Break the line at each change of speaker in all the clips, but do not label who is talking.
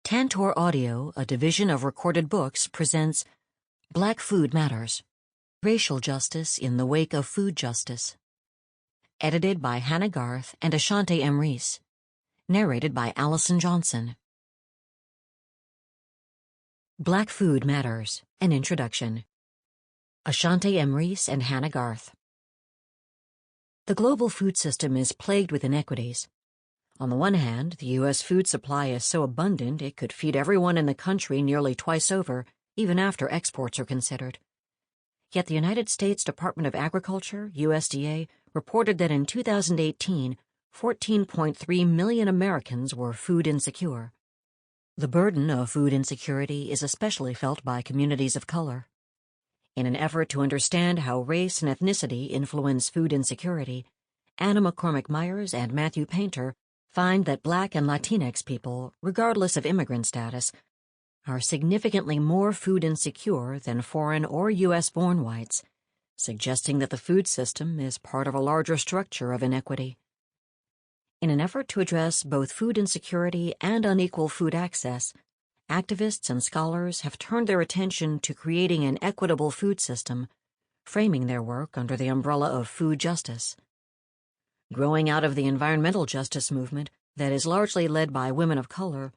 Tantor Audio, a division of Recorded Books, presents Black Food Matters, Racial Justice in the Wake of Food Justice. Edited by Hannah Garth and Ashante M. Reese. Narrated by Allyson Johnson. Black Food Matters, an Introduction. Ashante M. Reese and Hannah Garth. The global food system is plagued with inequities. On the one hand, the U.S. food supply is so abundant it could feed everyone in the country nearly twice over, even after exports are considered. Yet the United States Department of Agriculture, USDA, reported that in 2018, 14.3 million Americans were food insecure. The burden of food insecurity is especially felt by communities of color. In an effort to understand how race and ethnicity influence food insecurity, Anna McCormick-Myers and Matthew Painter find that Black and Latinx people, regardless of immigrant status, are significantly more food insecure than foreign or U.S.-born whites, suggesting that the food system is part of a larger structure of inequity. In an effort to address both food insecurity and unequal food access, activists and scholars have turned their attention to creating an equitable food system, framing their work under the umbrella of food justice. Growing out of the environmental justice movement that is largely led by women of color,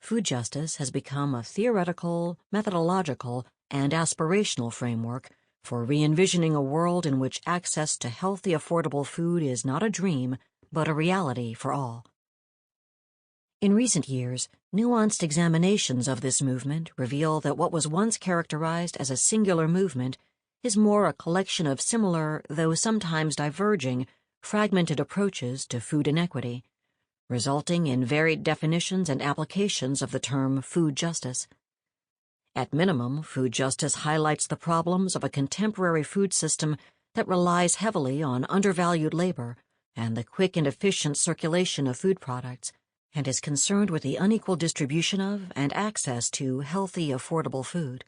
food justice has become a theoretical, methodological, and aspirational framework for re-envisioning a world in which access to healthy, affordable food is not a dream, but a reality for all. In recent years, nuanced examinations of this movement reveal that what was once characterized as a singular movement is more a collection of similar, though sometimes diverging, fragmented approaches to food inequity, resulting in varied definitions and applications of the term food justice. At minimum, food justice highlights the problems of a contemporary food system that relies heavily on undervalued labor and the quick and efficient circulation of food products, and is concerned with the unequal distribution of and access to healthy, affordable food.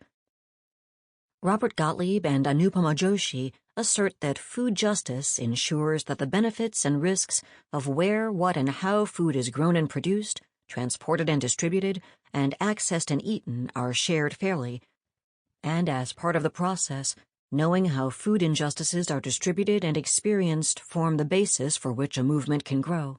Robert Gottlieb and Anupama Joshi assert that food justice ensures that the benefits and risks of where, what, and how food is grown and produced, transported and distributed, and accessed and eaten are shared fairly, and as part of the process, knowing how food injustices are distributed and experienced form the basis for which a movement can grow.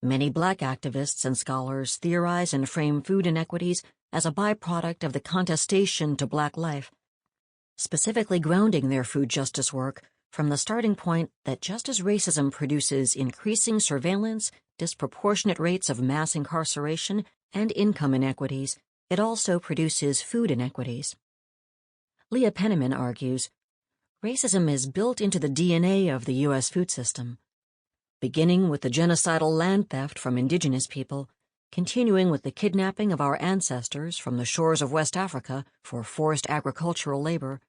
Many Black activists and scholars theorize and frame food inequities as a byproduct of the contestation to Black life, specifically grounding their food justice work from the starting point that just as racism produces increasing surveillance, disproportionate rates of mass incarceration, and income inequities, it also produces food inequities. Leah Penniman argues, racism is built into the DNA of the U.S. food system, beginning with the genocidal land theft from indigenous people, continuing with the kidnapping of our ancestors from the shores of West Africa for forced agricultural labor,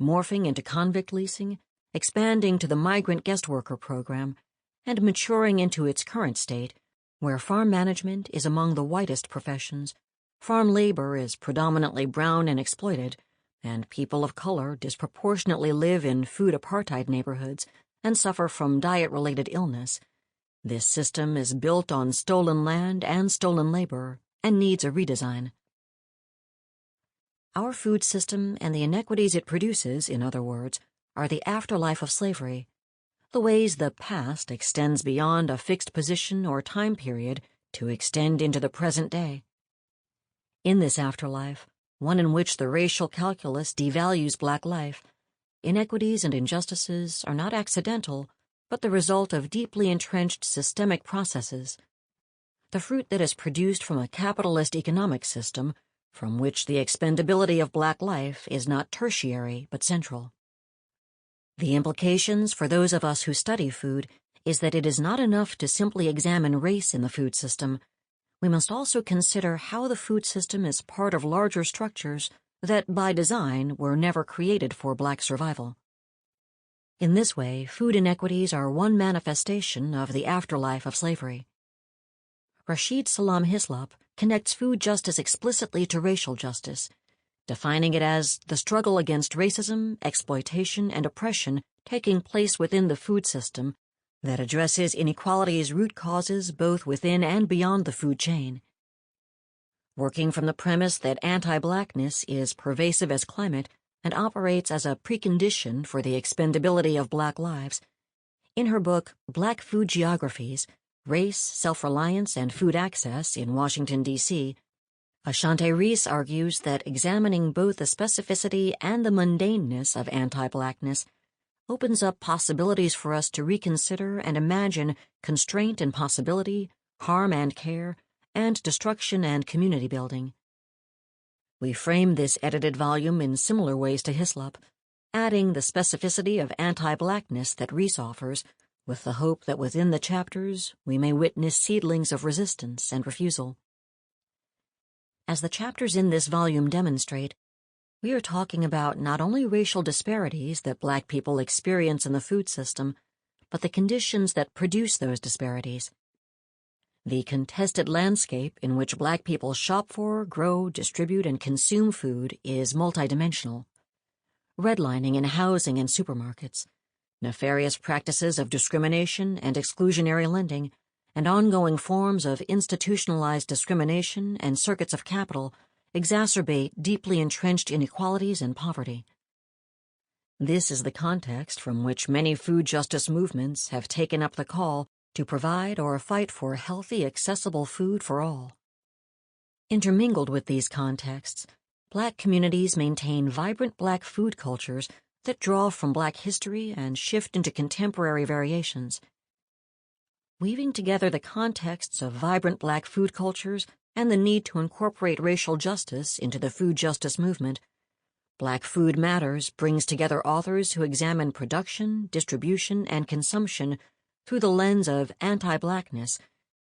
morphing into convict leasing, expanding to the migrant guest worker program, and maturing into its current state, where farm management is among the whitest professions, farm labor is predominantly brown and exploited, and people of color disproportionately live in food apartheid neighborhoods and suffer from diet-related illness. This system is built on stolen land and stolen labor and needs a redesign. Our food system and the inequities it produces, in other words, are the afterlife of slavery, the ways the past extends beyond a fixed position or time period to extend into the present day. In this afterlife, one in which the racial calculus devalues Black life, inequities and injustices are not accidental, but the result of deeply entrenched systemic processes. The fruit that is produced from a capitalist economic system from which the expendability of Black life is not tertiary but central. The implications for those of us who study food is that it is not enough to simply examine race in the food system. We must also consider how the food system is part of larger structures that, by design, were never created for Black survival. In this way, food inequities are one manifestation of the afterlife of slavery. Rashid Salam Hislop connects food justice explicitly to racial justice, defining it as the struggle against racism, exploitation, and oppression taking place within the food system that addresses inequality's root causes both within and beyond the food chain. working from the premise that anti-Blackness is pervasive as climate and operates as a precondition for the expendability of Black lives. In her book, Black Food Geographies, Race, Self-Reliance, and Food Access in Washington, D.C., Ashante Reese argues that examining both the specificity and the mundaneness of anti-Blackness opens up possibilities for us to reconsider and imagine constraint and possibility, harm and care, and destruction and community building. We frame this edited volume in similar ways to Hislop, adding the specificity of anti-Blackness that Reese offers, with the hope that within the chapters we may witness seedlings of resistance and refusal. As the chapters in this volume demonstrate, we are talking about not only racial disparities that Black people experience in the food system, but the conditions that produce those disparities. The contested landscape in which Black people shop for, grow, distribute, and consume food is multidimensional. Redlining in housing and supermarkets, nefarious practices of discrimination and exclusionary lending, and ongoing forms of institutionalized discrimination and circuits of capital exacerbate deeply entrenched inequalities and poverty. This is the context from which many food justice movements have taken up the call to provide or fight for healthy, accessible food for all. Intermingled with these contexts, Black communities maintain vibrant Black food cultures that draw from Black history and shift into contemporary variations. Weaving together the contexts of vibrant Black food cultures and the need to incorporate racial justice into the food justice movement, Black Food Matters brings together authors who examine production, distribution, and consumption through the lens of anti-Blackness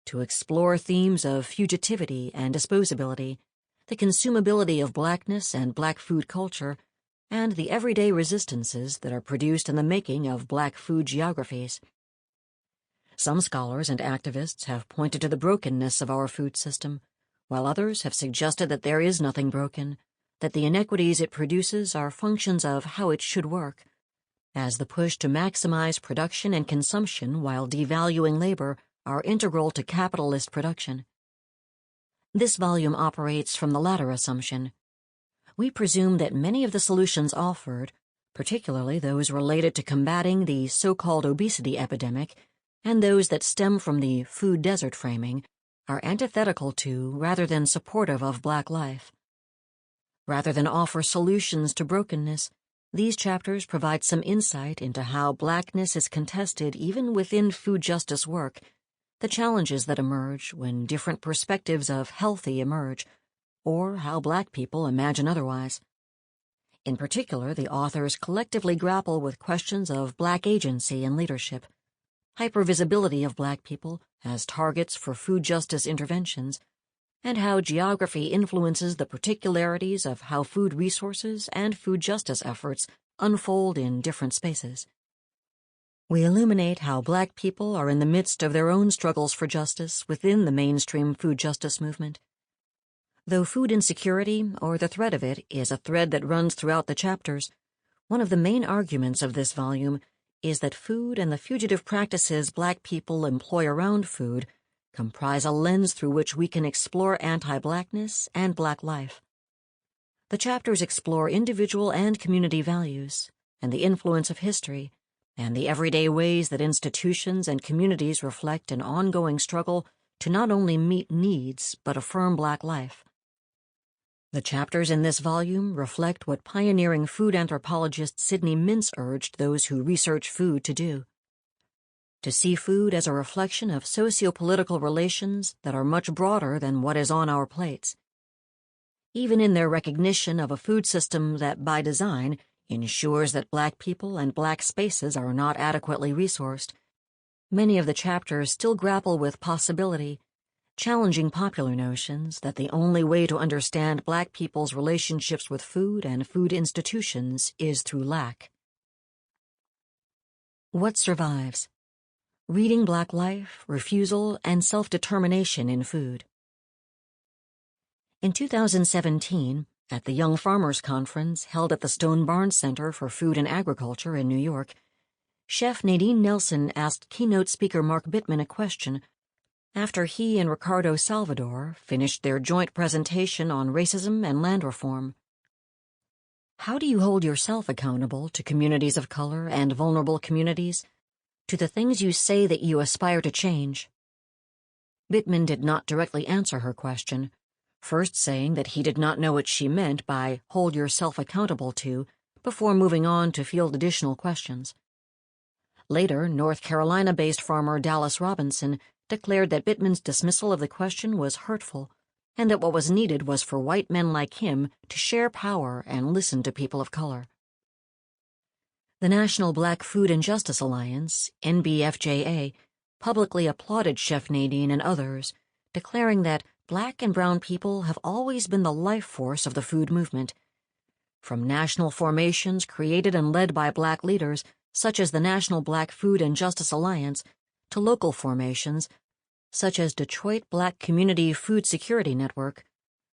to explore themes of fugitivity and disposability, the consumability of Blackness and Black food culture, and the everyday resistances that are produced in the making of Black food geographies. Some scholars and activists have pointed to the brokenness of our food system, while others have suggested that there is nothing broken, that the inequities it produces are functions of how it should work, as the push to maximize production and consumption while devaluing labor are integral to capitalist production. This volume operates from the latter assumption. We presume that many of the solutions offered, particularly those related to combating the so-called obesity epidemic and those that stem from the food desert framing, are antithetical to rather than supportive of Black life. Rather than offer solutions to brokenness, these chapters provide some insight into how Blackness is contested even within food justice work, the challenges that emerge when different perspectives of healthy emerge, or how Black people imagine otherwise. In particular, the authors collectively grapple with questions of Black agency and leadership, hypervisibility of Black people as targets for food justice interventions, and how geography influences the particularities of how food resources and food justice efforts unfold in different spaces. We illuminate how Black people are in the midst of their own struggles for justice within the mainstream food justice movement. Though food insecurity, or the threat of it, is a thread that runs throughout the chapters, one of the main arguments of this volume is that food and the fugitive practices Black people employ around food comprise a lens through which we can explore anti-Blackness and Black life. The chapters explore individual and community values, and the influence of history, and the everyday ways that institutions and communities reflect an ongoing struggle to not only meet needs but affirm Black life. The chapters in this volume reflect what pioneering food anthropologist Sidney Mintz urged those who research food to do: to see food as a reflection of socio-political relations that are much broader than what is on our plates. Even in their recognition of a food system that, by design, ensures that Black people and Black spaces are not adequately resourced, many of the chapters still grapple with possibility, challenging popular notions that the only way to understand Black people's relationships with food and food institutions is through lack. What survives? Reading Black life, refusal, and self-determination in food. In 2017, at the Young Farmers Conference held at the Stone Barns Center for Food and Agriculture in New York, Chef Nadine Nelson asked keynote speaker Mark Bittman a question after he and Ricardo Salvador finished their joint presentation on racism and land reform. How do you hold yourself accountable to communities of color and vulnerable communities, to the things you say that you aspire to change? Bittman did not directly answer her question, first saying that he did not know what she meant by hold yourself accountable to, before moving on to field additional questions. Later, North Carolina-based farmer Dallas Robinson declared that Bittman's dismissal of the question was hurtful, and that what was needed was for white men like him to share power and listen to people of color. The National Black Food and Justice Alliance, NBFJA, publicly applauded Chef Nadine and others, declaring that black and brown people have always been the life force of the food movement. From national formations created and led by black leaders, such as the National Black Food and Justice Alliance, to local formations, such as Detroit Black Community Food Security Network,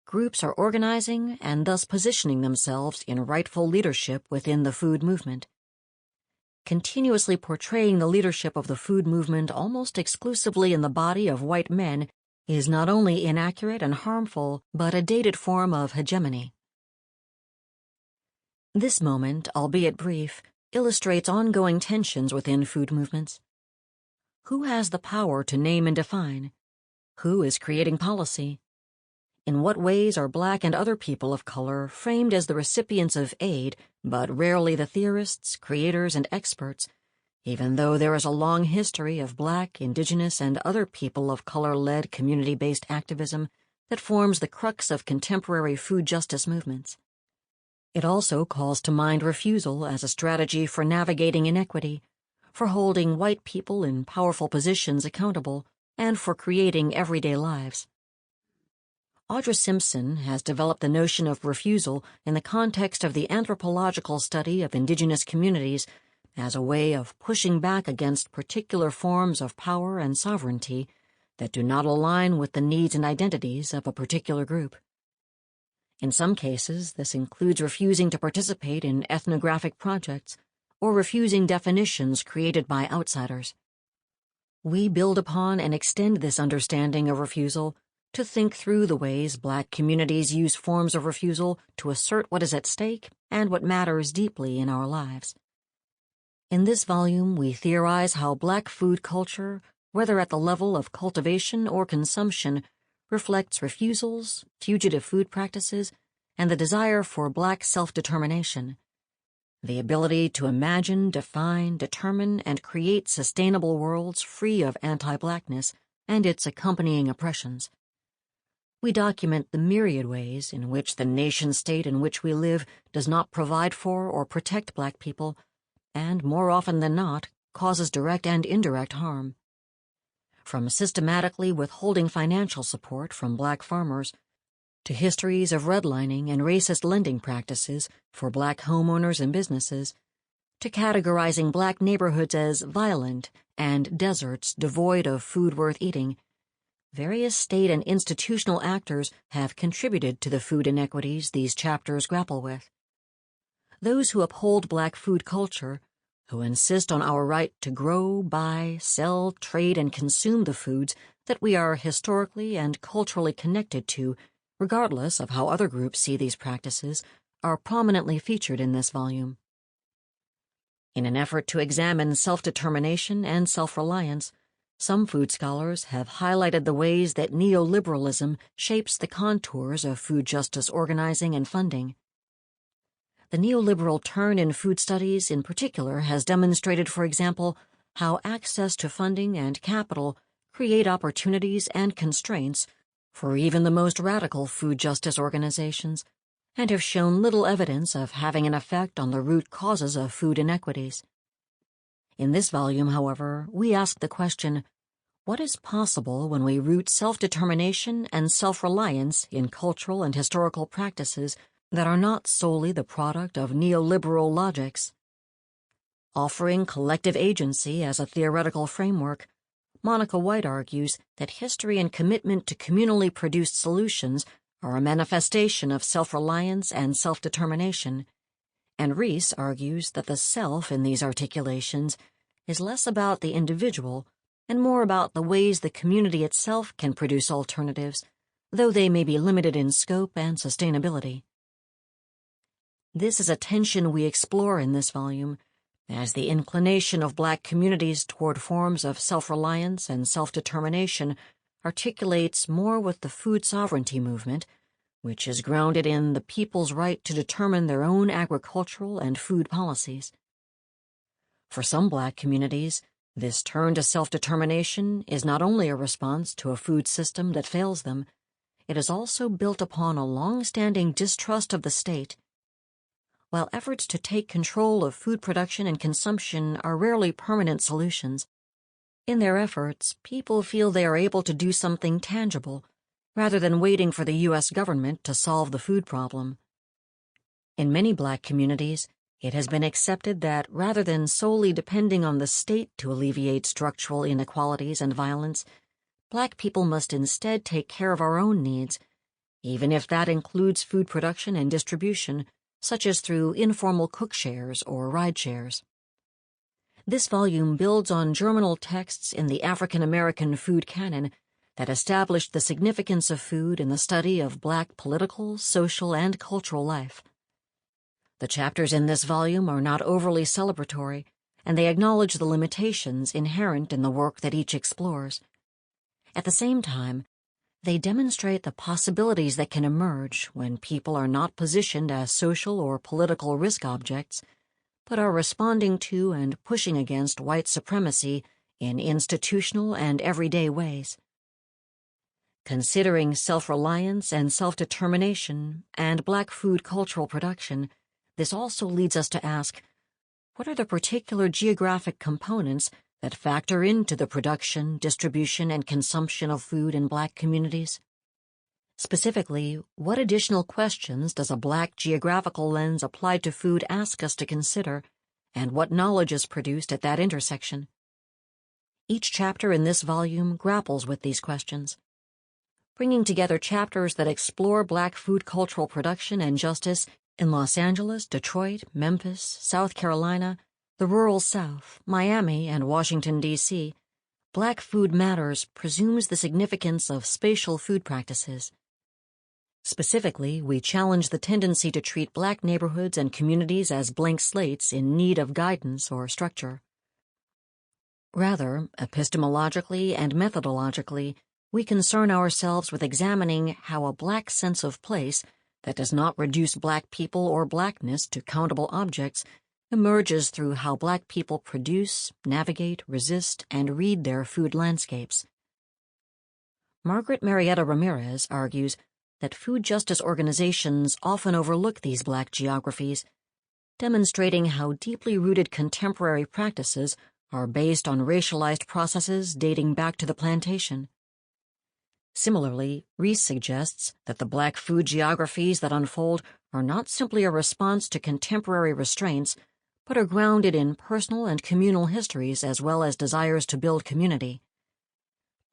groups are organizing and thus positioning themselves in rightful leadership within the food movement. Continuously portraying the leadership of the food movement almost exclusively in the body of white men is not only inaccurate and harmful, but a dated form of hegemony. This moment, albeit brief, illustrates ongoing tensions within food movements. Who has the power to name and define? Who is creating policy? In what ways are black and other people of color framed as the recipients of aid, but rarely the theorists, creators, and experts, even though there is a long history of black, indigenous, and other people of color-led community-based activism that forms the crux of contemporary food justice movements? It also calls to mind refusal as a strategy for navigating inequity, for holding white people in powerful positions accountable, and for creating everyday lives. Audra Simpson has developed the notion of refusal in the context of the anthropological study of indigenous communities as a way of pushing back against particular forms of power and sovereignty that do not align with the needs and identities of a particular group. In some cases, this includes refusing to participate in ethnographic projects or refusing definitions created by outsiders. We build upon and extend this understanding of refusal to think through the ways black communities use forms of refusal to assert what is at stake and what matters deeply in our lives. In this volume, we theorize how black food culture, whether at the level of cultivation or consumption, reflects refusals, fugitive food practices, and the desire for black self-determination. The ability to imagine, define, determine, and create sustainable worlds free of anti-blackness and its accompanying oppressions. We document the myriad ways in which the nation-state in which we live does not provide for or protect black people, and, more often than not, causes direct and indirect harm. From systematically withholding financial support from black farmers, to histories of redlining and racist lending practices for black homeowners and businesses, to categorizing black neighborhoods as violent and deserts devoid of food worth eating, various state and institutional actors have contributed to the food inequities these chapters grapple with. Those who uphold black food culture, who insist on our right to grow, buy, sell, trade, and consume the foods that we are historically and culturally connected to, regardless of how other groups see these practices, are prominently featured in this volume. In an effort to examine self-determination and self-reliance, some food scholars have highlighted the ways that neoliberalism shapes the contours of food justice organizing and funding. The neoliberal turn in food studies in particular has demonstrated, for example, how access to funding and capital create opportunities and constraints for even the most radical food justice organizations, and have shown little evidence of having an effect on the root causes of food inequities. In this volume, however, we ask the question, what is possible when we root self-determination and self-reliance in cultural and historical practices that are not solely the product of neoliberal logics? Offering collective agency as a theoretical framework, Monica White argues that history and commitment to communally produced solutions are a manifestation of self-reliance and self-determination, and Reese argues that the self in these articulations is less about the individual and more about the ways the community itself can produce alternatives, though they may be limited in scope and sustainability. This is a tension we explore in this volume, as the inclination of Black communities toward forms of self-reliance and self-determination articulates more with the food sovereignty movement, which is grounded in the people's right to determine their own agricultural and food policies. For some Black communities, this turn to self-determination is not only a response to a food system that fails them, it is also built upon a long-standing distrust of the state. While efforts to take control of food production and consumption are rarely permanent solutions, in their efforts, people feel they are able to do something tangible, rather than waiting for the U.S. government to solve the food problem. In many Black communities, it has been accepted that rather than solely depending on the state to alleviate structural inequalities and violence, Black people must instead take care of our own needs, even if that includes food production and distribution, such as through informal cook shares or ride shares. This volume builds on germinal texts in the African American food canon that established the significance of food in the study of Black political, social, and cultural life. The chapters in this volume are not overly celebratory, and they acknowledge the limitations inherent in the work that each explores. At the same time, they demonstrate the possibilities that can emerge when people are not positioned as social or political risk objects, but are responding to and pushing against white supremacy in institutional and everyday ways. Considering self-reliance and self-determination and Black food cultural production, this also leads us to ask, what are the particular geographic components that factor into the production, distribution, and consumption of food in Black communities? Specifically, what additional questions does a Black geographical lens applied to food ask us to consider, and what knowledge is produced at that intersection? Each chapter in this volume grapples with these questions, bringing together chapters that explore Black food cultural production and justice in Los Angeles, Detroit, Memphis, South Carolina, the rural South, Miami, and Washington, D.C. Black Food Matters presumes the significance of spatial food practices. Specifically, we challenge the tendency to treat Black neighborhoods and communities as blank slates in need of guidance or structure. Rather, epistemologically and methodologically, we concern ourselves with examining how a Black sense of place that does not reduce Black people or Blackness to countable objects emerges through how Black people produce, navigate, resist, and read their food landscapes. Margaret Marietta Ramirez argues that food justice organizations often overlook these Black geographies, demonstrating how deeply rooted contemporary practices are based on racialized processes dating back to the plantation. Similarly, Rees suggests that the Black food geographies that unfold are not simply a response to contemporary restraints, but are grounded in personal and communal histories as well as desires to build community.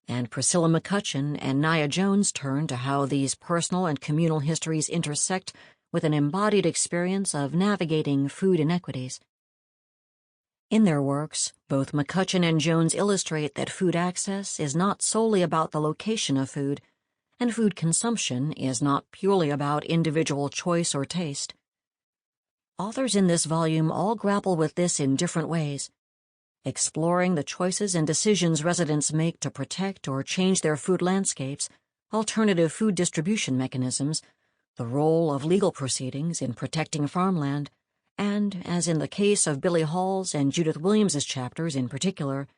And Priscilla McCutcheon and Nia Jones turn to how these personal and communal histories intersect with an embodied experience of navigating food inequities. In their works, both McCutcheon and Jones illustrate that food access is not solely about the location of food, and food consumption is not purely about individual choice or taste. Authors in this volume all grapple with this in different ways, exploring the choices and decisions residents make to protect or change their food landscapes, alternative food distribution mechanisms, the role of legal proceedings in protecting farmland, and, as in the case of Billy Hall's and Judith Williams's chapters in particular,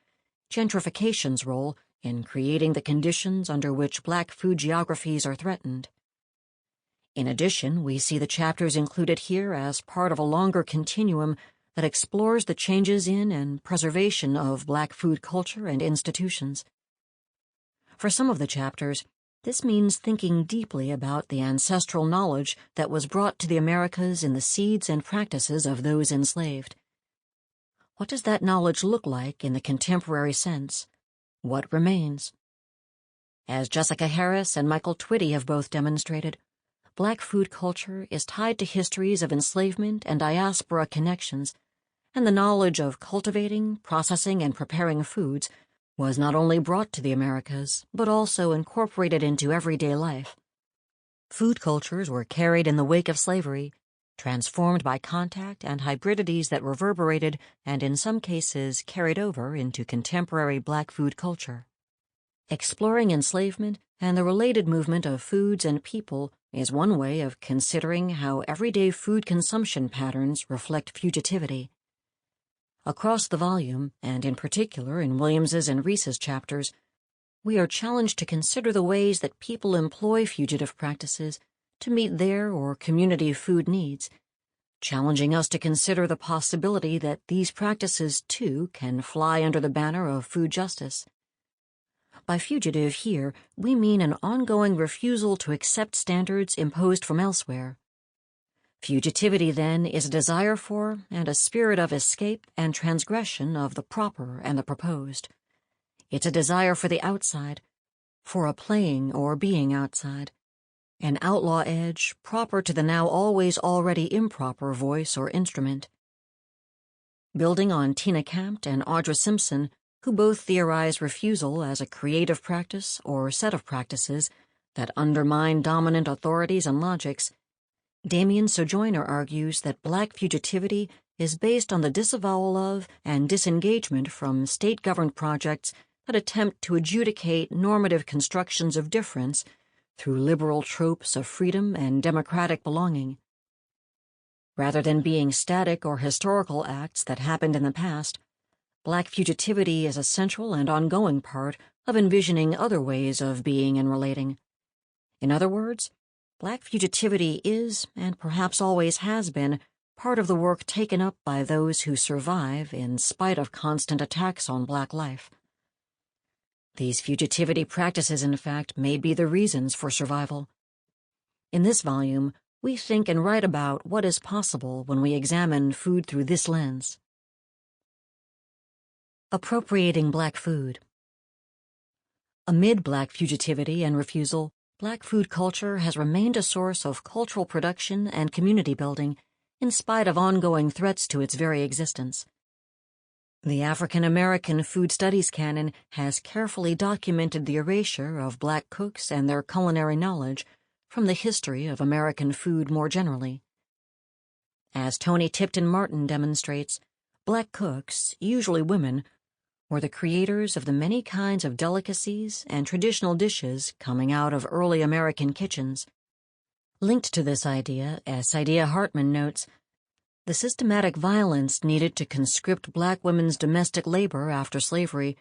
gentrification's role in creating the conditions under which Black food geographies are threatened. In addition, we see the chapters included here as part of a longer continuum that explores the changes in and preservation of Black food culture and institutions. For some of the chapters, this means thinking deeply about the ancestral knowledge that was brought to the Americas in the seeds and practices of those enslaved. What does that knowledge look like in the contemporary sense? What remains? As Jessica Harris and Michael Twitty have both demonstrated, Black food culture is tied to histories of enslavement and diaspora connections, and the knowledge of cultivating, processing, and preparing foods was not only brought to the Americas, but also incorporated into everyday life. Food cultures were carried in the wake of slavery, transformed by contact and hybridities that reverberated and in some cases carried over into contemporary Black food culture. Exploring enslavement and the related movement of foods and people is one way of considering how everyday food consumption patterns reflect fugitivity. Across the volume, and in particular in Williams's and Rees's chapters, we are challenged to consider the ways that people employ fugitive practices to meet their or community food needs, challenging us to consider the possibility that these practices, too, can fly under the banner of food justice. By fugitive here, we mean an ongoing refusal to accept standards imposed from elsewhere. Fugitivity, then, is a desire for and a spirit of escape and transgression of the proper and the proposed. It's a desire for the outside, for a playing or being outside, an outlaw edge proper to the now always already improper voice or instrument. Building on Tina Campt and Audra Simpson, who both theorize refusal as a creative practice or set of practices that undermine dominant authorities and logics, Damien Sojourner argues that Black fugitivity is based on the disavowal of and disengagement from state-governed projects that attempt to adjudicate normative constructions of difference through liberal tropes of freedom and democratic belonging. Rather than being static or historical acts that happened in the past, Black fugitivity is a central and ongoing part of envisioning other ways of being and relating. In other words, Black fugitivity is, and perhaps always has been, part of the work taken up by those who survive in spite of constant attacks on Black life. These fugitivity practices, in fact, may be the reasons for survival. In this volume, we think and write about what is possible when we examine food through this lens. Appropriating Black food. Amid Black fugitivity and refusal, Black food culture has remained a source of cultural production and community building in spite of ongoing threats to its very existence. The African American food studies canon has carefully documented the erasure of Black cooks and their culinary knowledge from the history of American food more generally. As Toni Tipton Martin demonstrates, Black cooks, usually women, were the creators of the many kinds of delicacies and traditional dishes coming out of early American kitchens. Linked to this idea, as Saidiya Hartman notes, the systematic violence needed to conscript Black women's domestic labor after slavery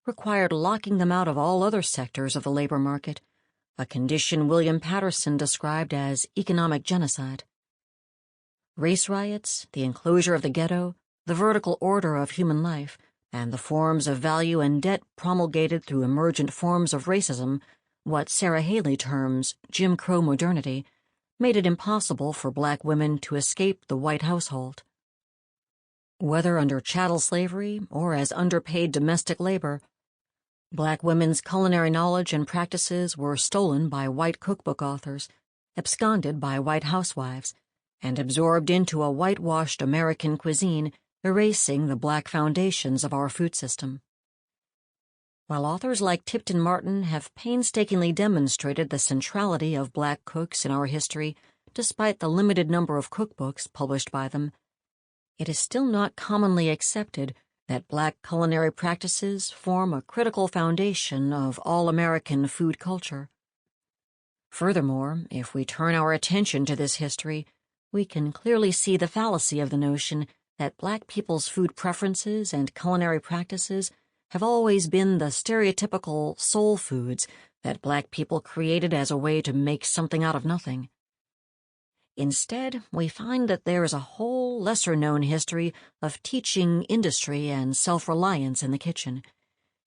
required locking them out of all other sectors of the labor market, a condition William Patterson described as economic genocide. Race riots, the enclosure of the ghetto, the vertical order of human life, and the forms of value and debt promulgated through emergent forms of racism, what Sarah Haley terms Jim Crow modernity, made it impossible for Black women to escape the white household. Whether under chattel slavery or as underpaid domestic labor, Black women's culinary knowledge and practices were stolen by white cookbook authors, absconded by white housewives, and absorbed into a whitewashed American cuisine, erasing the Black foundations of our food system. While authors like Tipton Martin have painstakingly demonstrated the centrality of Black cooks in our history, despite the limited number of cookbooks published by them, it is still not commonly accepted that Black culinary practices form a critical foundation of all American food culture. Furthermore, if we turn our attention to this history, we can clearly see the fallacy of the notion that Black people's food preferences and culinary practices have always been the stereotypical soul foods that Black people created as a way to make something out of nothing. Instead, we find that there is a whole lesser-known history of teaching industry and self-reliance in the kitchen,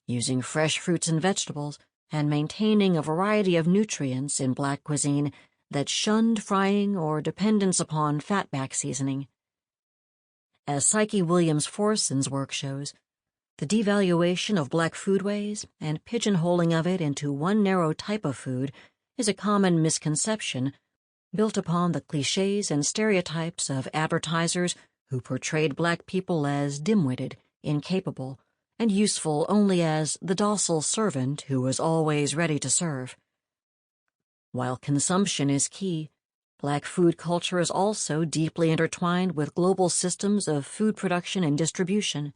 using fresh fruits and vegetables, and maintaining a variety of nutrients in Black cuisine that shunned frying or dependence upon fatback seasoning. As Psyche Williams-Forson's work shows, the devaluation of Black foodways and pigeonholing of it into one narrow type of food is a common misconception built upon the cliches and stereotypes of advertisers who portrayed Black people as dim-witted, incapable, and useful only as the docile servant who is always ready to serve. While consumption is key, Black food culture is also deeply intertwined with global systems of food production and distribution.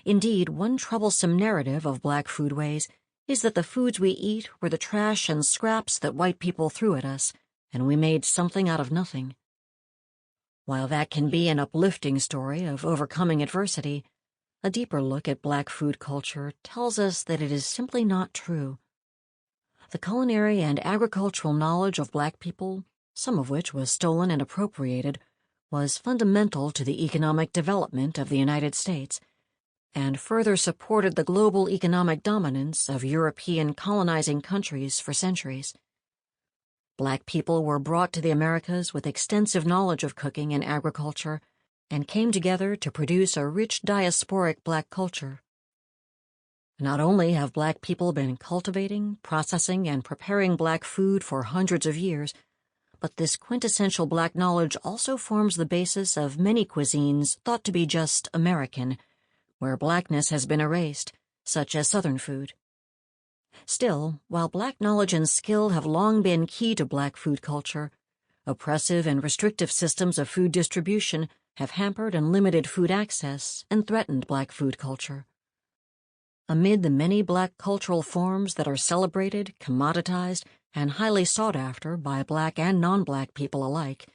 Indeed, one troublesome narrative of Black foodways is that the foods we eat were the trash and scraps that white people threw at us, and we made something out of nothing. While that can be an uplifting story of overcoming adversity, a deeper look at Black food culture tells us that it is simply not true. The culinary and agricultural knowledge of Black people, some of which was stolen and appropriated, was fundamental to the economic development of the United States, and further supported the global economic dominance of European colonizing countries for centuries. Black people were brought to the Americas with extensive knowledge of cooking and agriculture, and came together to produce a rich diasporic Black culture. Not only have Black people been cultivating, processing, and preparing Black food for hundreds of years, but this quintessential Black knowledge also forms the basis of many cuisines thought to be just American, where Blackness has been erased, such as Southern food. Still, while Black knowledge and skill have long been key to Black food culture, oppressive and restrictive systems of food distribution have hampered and limited food access and threatened Black food culture. Amid the many Black cultural forms that are celebrated, commoditized, and highly sought after by Black and non-Black people alike,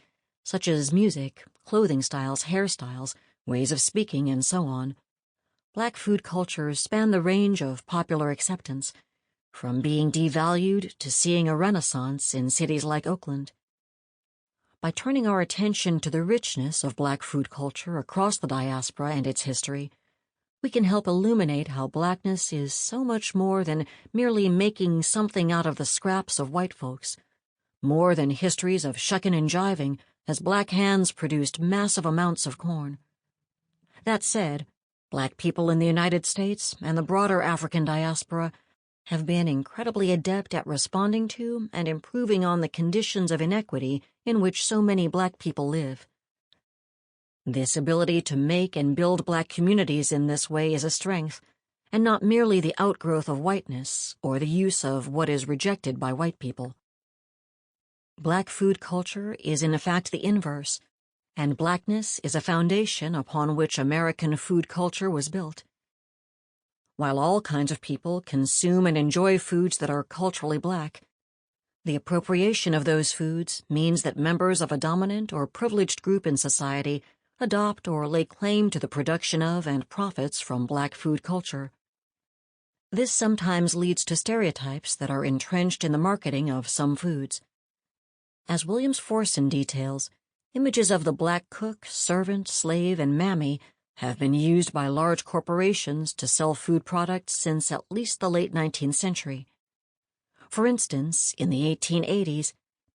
such as music, clothing styles, hairstyles, ways of speaking, and so on, Black food cultures span the range of popular acceptance, from being devalued to seeing a renaissance in cities like Oakland. By turning our attention to the richness of Black food culture across the diaspora and its history, we can help illuminate how Blackness is so much more than merely making something out of the scraps of white folks, more than histories of shucking and jiving as Black hands produced massive amounts of corn. That said, Black people in the United States and the broader African diaspora have been incredibly adept at responding to and improving on the conditions of inequity in which so many Black people live. This ability to make and build Black communities in this way is a strength, and not merely the outgrowth of whiteness or the use of what is rejected by white people. Black food culture is in fact the inverse, and Blackness is a foundation upon which American food culture was built. While all kinds of people consume and enjoy foods that are culturally Black, the appropriation of those foods means that members of a dominant or privileged group in society adopt or lay claim to the production of and profits from Black food culture. This sometimes leads to stereotypes that are entrenched in the marketing of some foods. As Williams Forson details, images of the Black cook, servant, slave, and mammy have been used by large corporations to sell food products since at least the late 19th century. For instance, in the 1880s,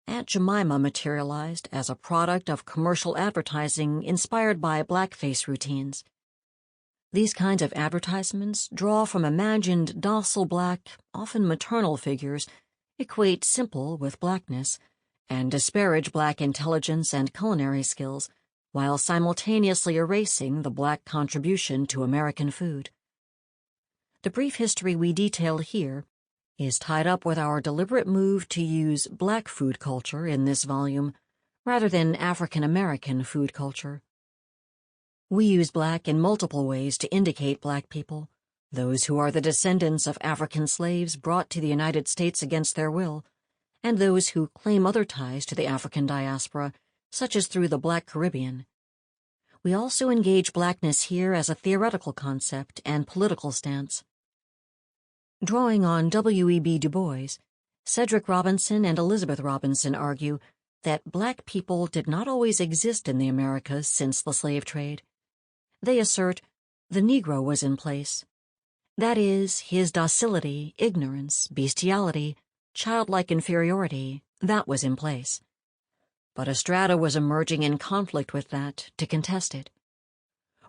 Aunt Jemima materialized as a product of commercial advertising inspired by blackface routines. These kinds of advertisements draw from imagined docile Black, often maternal figures, equate simple with Blackness, and disparage Black intelligence and culinary skills, while simultaneously erasing the Black contribution to American food. The brief history we detail here is tied up with our deliberate move to use Black food culture in this volume, rather than African American food culture. We use Black in multiple ways to indicate Black people, those who are the descendants of African slaves brought to the United States against their will, and those who claim other ties to the African diaspora, such as through the Black Caribbean. We also engage Blackness here as a theoretical concept and political stance. Drawing on W.E.B. Du Bois, Cedric Robinson and Elizabeth Robinson argue that Black people did not always exist in the Americas since the slave trade. They assert the Negro was in place. That is, his docility, ignorance, bestiality, childlike inferiority, that was in place. But a strata was emerging in conflict with that to contest it.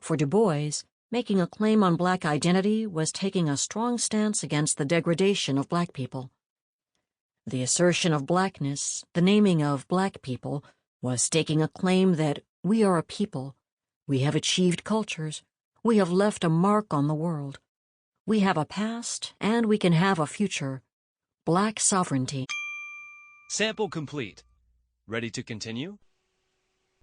For Du Bois, making a claim on Black identity was taking a strong stance against the degradation of Black people. The assertion of Blackness, the naming of Black people, was staking a claim that we are a people, we have achieved cultures, We have left a mark on the world. We have a past, and we can have a future. Black sovereignty.
Sample complete. Ready to continue?